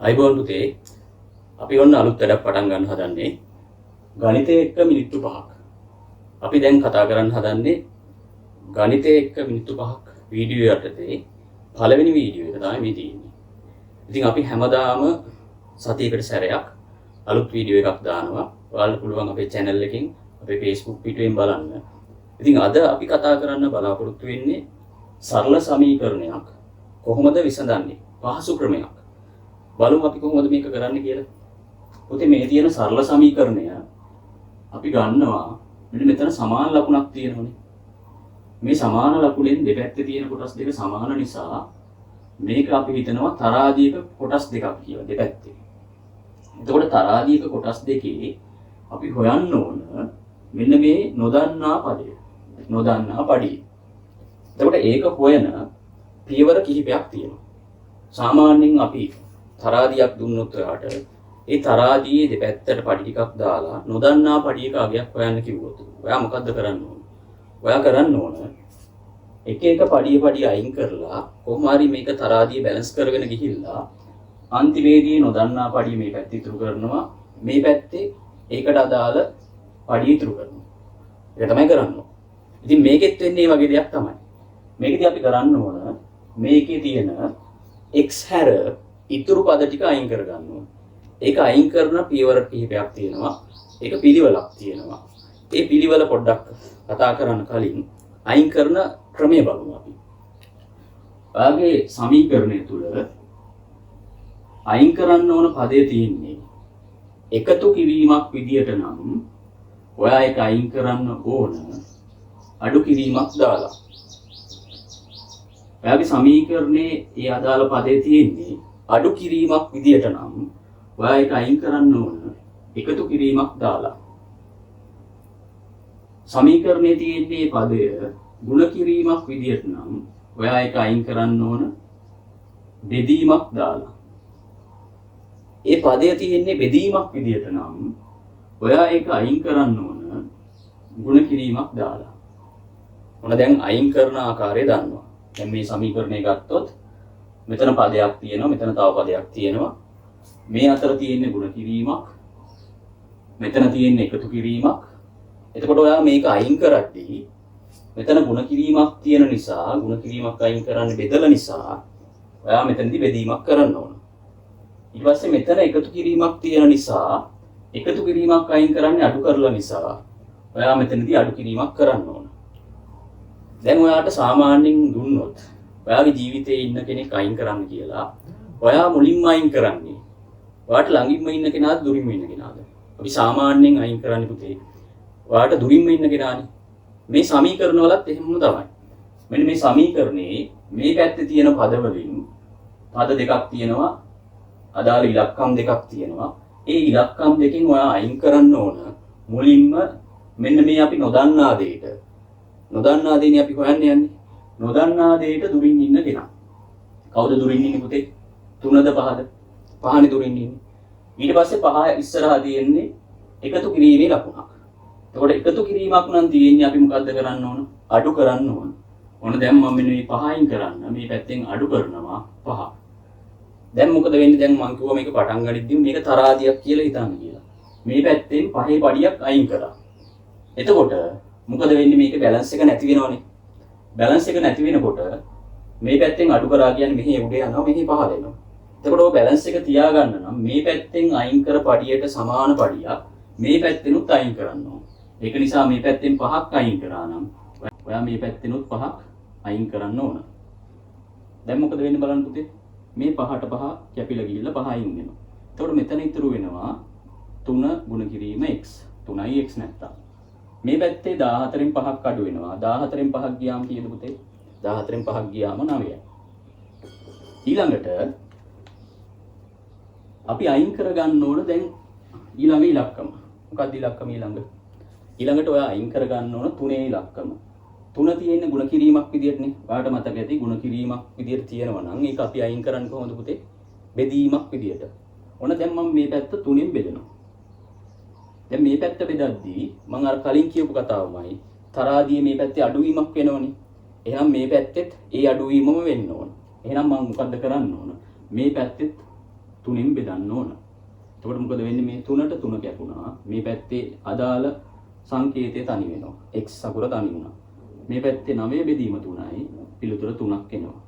අයිබෝන් පුතේ අපි ඔන්න අලුත් වැඩක් පටන් ගන්න හදන්නේ ගණිතය එක්ක මිනිත්තු 5ක්. අපි දැන් කතා කරන්න හදන්නේ ගණිතය එක්ක මිනිත්තු 5ක් වීඩියෝ යටතේ පළවෙනි වීඩියෝ එක තමයි මේ තියෙන්නේ. ඉතින් අපි හැමදාම සතියකට සැරයක් අලුත් වීඩියෝ එකක් දානවා. ඔයාලට පුළුවන් අපේ channel එකෙන් අපේ Facebook පිටුවෙන් බලන්න. ඉතින් අද අපි කතා කරන්න බලාපොරොත්තු වෙන්නේ සරල සමීකරණයක් කොහොමද විසඳන්නේ? පහසු ක්‍රමයක්. බලමු අපි කොහොමද මේක කරන්න කියලා. පුතේ මේ තියෙන සරල සමීකරණය අපි ගන්නවා මෙන්න මෙතන සමාන ලකුණක් තියෙනවනේ. මේ සමාන ලකුණෙන් දෙපැත්තේ තියෙන කොටස් දෙක සමාන නිසා මේක අපි හිතනවා තරාදියක කොටස් දෙකක් කියලා දෙපැත්තේ. එතකොට තරාදියක කොටස් දෙකේ අපි හොයන්න ඕන මෙන්න මේ නොදන්නා පදය. නොදන්නා පඩිය. එතකොට ඒක හොයන පියවර කිහිපයක් තියෙනවා. සාමාන්‍යයෙන් අපි තරාදියක් දුන්නොත් ඔයාට ඒ තරාදියේ දෙපැත්තට පඩි ටිකක් දාලා නොදන්නා පඩියක අගයක් හොයන්න කිව්වොත් ඔයා මොකද්ද කරන්න ඕන? ඔයා කරන්න ඕන එක එක පඩිය අයින් කරලා කොහොම හරි මේක තරාදිය බැලන්ස් කරගෙන ගිහිල්ලා අන්තිමේදී නොදන්නා පඩිය මේ පැත්තේ ඉතුරු කරනවා, මේ පැත්තේ ඒකට අදාළ පඩිය ඉතුරු කරනවා. ඒක තමයි කරන්න ඕන. ඉතින් මේකෙත් වෙන්නේ මේ වගේ දෙයක් තමයි. මේකදී අපි කරන්න ඕන මේකේ තියෙන x හැර ඉතුරු පද ටික අයින් කරගන්න ඕන. ඒක අයින් කරන පියවර කිහිපයක් තියෙනවා. ඒක පිළිවෙලක් තියෙනවා. ඒ පිළිවෙල පොඩ්ඩක් කතා කරන්න කලින් අයින් කරන ක්‍රමය බලමු අපි. ඔයාගේ සමීකරණය තුල අයින් කරන්න ඕන පදේ තියෙන්නේ එකතු කිරීමක් විදියට නම් ඔයා ඒක අයින් කරන්න ඕන අඩු කිරීමක් දාලා. ඔයාගේ සමීකරණයේ ඒ අදාළ පදේ තියෙන්නේ අඩු කිරීමක් විදියට නම් ඔයා ඒක අයින් කරන්න ඕන එකතු කිරීමක් දාලා. සමීකරණයේ තියෙන්නේ පදය ගුණ කිරීමක් විදියට නම් ඔයා ඒක අයින් කරන්න ඕන බෙදීමක් දාලා. ඒ පදය තියෙන්නේ බෙදීමක් විදියට නම් ඔයා ඒක අයින් කරන්න ඕන ගුණ කිරීමක් දාලා. මොන දැන් අයින් කරන ආකාරය දන්නවා. දැන් මේ සමීකරණය ගත්තොත් මෙතන පදයක් තියෙනවා, මෙතන තව පදයක් තියෙනවා. මේ අතර තියෙන්නේ ගුණ කිරීමක්, මෙතන තියෙන්නේ එකතු කිරීමක්. එතකොට ඔයා මේක අයින් කරද්දී මෙතන ගුණ කිරීමක් තියෙන නිසා, ගුණ කිරීමක් අයින් කරන්න බෙදලා නිසා ඔයා මෙතනදී බෙදීමක් කරන්න ඕන. ඊට පස්සේ මෙතන එකතු කිරීමක් තියෙන නිසා, එකතු කිරීමක් අයින් කරන්නේ අඩු කරලා නිසා ඔයා මෙතනදී අඩු කිරීමක් කරන්න ඕන. දැන් ඔයාට සාමාන්‍යයෙන් දුන්නොත් ඔයාගේ ජීවිතේ ඉන්න කෙනෙක් අයින් කරන්න කියලා ඔයා මුලින්ම අයින් කරන්නේ ඔයාට ළඟින්ම ඉන්න කෙනාද දුරින්ම ඉන්න කෙනාද? අපි සාමාන්‍යයෙන් අයින් කරන්නේ පුතේ ඔයාට දුරින්ම ඉන්න කෙනානේ. මේ සමීකරණ වලත් එහෙමම තමයි. මෙන්න මේ සමීකරණේ මේ පැත්තේ තියෙන පද වලින් පද දෙකක් තියෙනවා, අදාළ ඉලක්කම් දෙකක් තියෙනවා. ඒ ඉලක්කම් දෙකෙන් ඔයා අයින් කරන්න ඕන මුලින්ම මෙන්න මේ අපි නොදන්නා දෙයට. නොදන්නා දේනේ අපි හොයන්න යන්නේ. නොදන්නා දෙයට දුරින් ඉන්න කෙනා. කවුද දුරින් ඉන්නේ පුතේ? 3ද 5ද? 5නේ දුරින් ඉන්නේ. ඊට පස්සේ 5 ඉස්සරහා තියෙන්නේ එකතු කිරීමේ ලකුණක්. එතකොට එකතු කිරීමක් නම් තියෙන්නේ අපි මොකද්ද කරන්න ඕන? අඩු කරන්න ඕන. ඕන දැන් මම මෙන්න මේ 5 අයින් කරන්න මේ පැත්තෙන් අඩු කරනවා 5. දැන් මොකද වෙන්නේ? දැන් මම කිව්වා මේක පටන් ගනිද්දී මේක තරාදියක් කියලා හිතන්න කියලා. මේ පැත්තෙන් 5 පඩියක් අයින් කරා. එතකොට මොකද වෙන්නේ? මේක බැලන්ස් එක නැති වෙනවනේ. බැලන්ස් එක නැති වෙනකොට මේ පැත්තෙන් අඩු කරා කියන්නේ මෙහි උඩ යනවා, මෙහි පහළ එනවා. එතකොට ඔය බැලන්ස් එක තියාගන්න නම් මේ පැත්තෙන් අයින් කර පඩියට සමාන පඩියක් මේ පැත්තෙනුත් අයින් කරන්න ඕන. ඒක නිසා මේ පැත්තෙන් 5ක් අයින් කරා නම් ඔයා මේ පැත්තෙනුත් 5ක් අයින් කරන්න ඕන. දැන් මොකද වෙන්නේ බලන්න පුතේ? මේ 5ට 5 කැපිලා ගිහිල්ලා 5 අයින් වෙනවා. එතකොට මෙතන ඉතුරු වෙනවා 3 ගුණ කිරීම x. 3යි x නැත්තම්. මේ පැත්තේ 14න් 5ක් අඩු වෙනවා. 14න් 5ක් ගියාම කීයද පුතේ? 14න් 5ක් ගියාම 9යි. ඊළඟට අපි අයින් කරගන්න ඕන දැන් ඊළඟ ඉලක්කම. මොකක්ද ඉලක්කම ඊළඟ? ඊළඟට ඔයා අයින් කරගන්න ඕන 3 ඉලක්කම. 3 තියෙන්නේ ගුණ කිරීමක් විදියටනේ. ඔයාට මතක ඇති ගුණ කිරීමක් විදියට තියෙනවා නම් ඒක අපි අයින් කරන්නේ කොහොමද පුතේ? බෙදීමක් විදියට. ඔන්න දැන් මම මේ පැත්ත 3ෙන් බෙදනවා. දැන් මේ පැත්ත බෙදද්දී මම අර කලින් කියපු කතාවමයි තරාදියේ මේ පැත්තේ අඩුවීමක් වෙනවනේ. එහෙනම් මේ පැත්තෙත් ඒ අඩුවීමම වෙන්න ඕන. එහෙනම් මම මොකද්ද කරන්න ඕන? මේ පැත්තෙත් 3න් බෙදන්න ඕන. එතකොට මොකද වෙන්නේ? මේ 3ට 3 කැපුණා. මේ පැත්තේ අදාළ සංකේතය තනි වෙනවා. x අකුර තනි වුණා. මේ පැත්තේ 9 බෙදීම 3යි. පිළිතුර 3ක් එනවා.